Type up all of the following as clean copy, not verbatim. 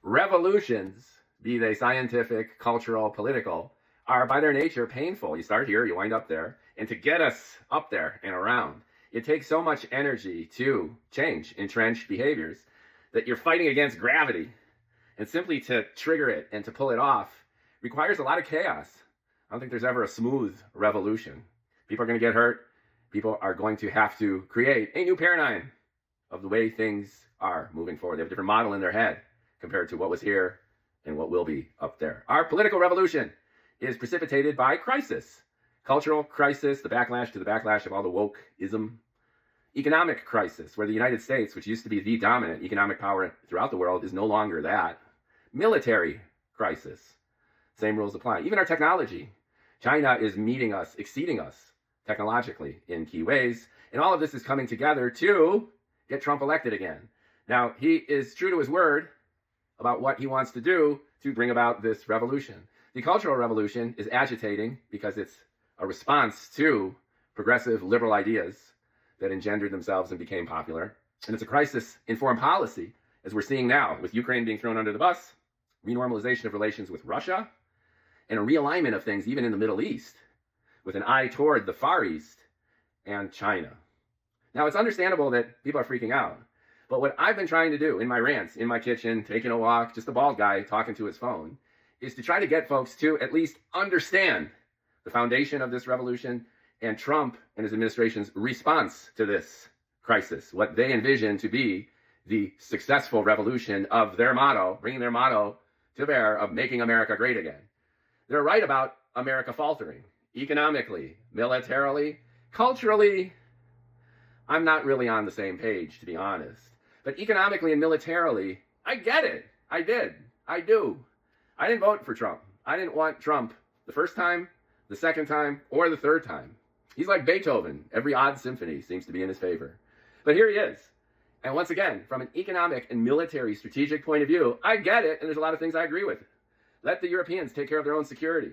Revolutions, be they scientific, cultural, political, are by their nature painful. You start here, you wind up there. And to get us up there and around, it takes so much energy to change entrenched behaviors that you're fighting against gravity. And simply to trigger it and to pull it off requires a lot of chaos. I don't think there's ever a smooth revolution. People are going to get hurt. People are going to have to create a new paradigm of the way things are moving forward. They have a different model in their head compared to what was here and what will be up there. Our political revolution is precipitated by crisis. Cultural crisis, the backlash of all the wokeism. Economic crisis, where the United States, which used to be the dominant economic power throughout the world, is no longer that. Military crisis. Same rules apply. Even our technology. China is meeting us, exceeding us technologically in key ways. And all of this is coming together to get Trump elected again. Now, he is true to his word about what he wants to do to bring about this revolution. The Cultural Revolution is agitating because it's a response to progressive liberal ideas that engendered themselves and became popular. And it's a crisis in foreign policy, as we're seeing now, with Ukraine being thrown under the bus, renormalization of relations with Russia, and a realignment of things even in the Middle East, with an eye toward the Far East and China. Now, it's understandable that people are freaking out. But what I've been trying to do in my rants, in my kitchen, taking a walk, just a bald guy talking to his phone, is to try to get folks to at least understand the foundation of this revolution and Trump and his administration's response to this crisis, what they envision to be the successful revolution of their motto, bringing their motto to bear of making America great again. They're right about America faltering, economically, militarily, culturally. I'm not really on the same page, to be honest. But economically and militarily, I get it. I did. I do. I didn't vote for Trump. I didn't want Trump the first time, the second time, or the third time. He's like Beethoven. Every odd symphony seems to be in his favor. But here he is. And once again, from an economic and military strategic point of view, I get it, and there's a lot of things I agree with. Let the Europeans take care of their own security.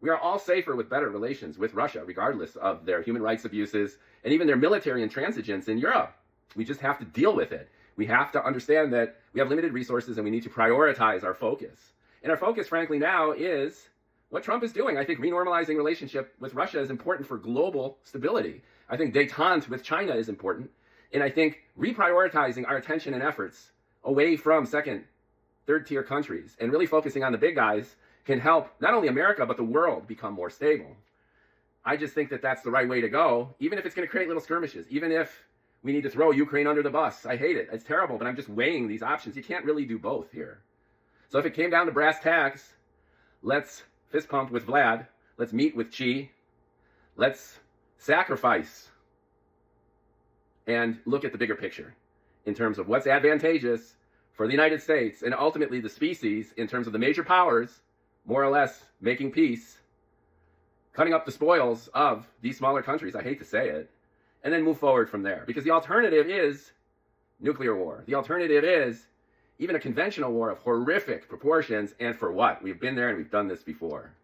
We are all safer with better relations with Russia, regardless of their human rights abuses and even their military intransigence in Europe. We just have to deal with it. We have to understand that we have limited resources and we need to prioritize our focus. And our focus, frankly, now is what Trump is doing. I think renormalizing relationship with Russia is important for global stability. I think détente with China is important. And I think reprioritizing our attention and efforts away from second, third-tier countries and really focusing on the big guys can help not only America, but the world become more stable. I just think that that's the right way to go, even if it's going to create little skirmishes, even if we need to throw Ukraine under the bus. I hate it. It's terrible, but I'm just weighing these options. You can't really do both here. So if it came down to brass tacks, let's fist pump with Vlad. Let's meet with Xi. Let's sacrifice and look at the bigger picture in terms of what's advantageous for the United States and ultimately the species in terms of the major powers, more or less making peace, cutting up the spoils of these smaller countries, I hate to say it, and then move forward from there. Because the alternative is nuclear war. The alternative is even a conventional war of horrific proportions, and for what? We've been there and we've done this before.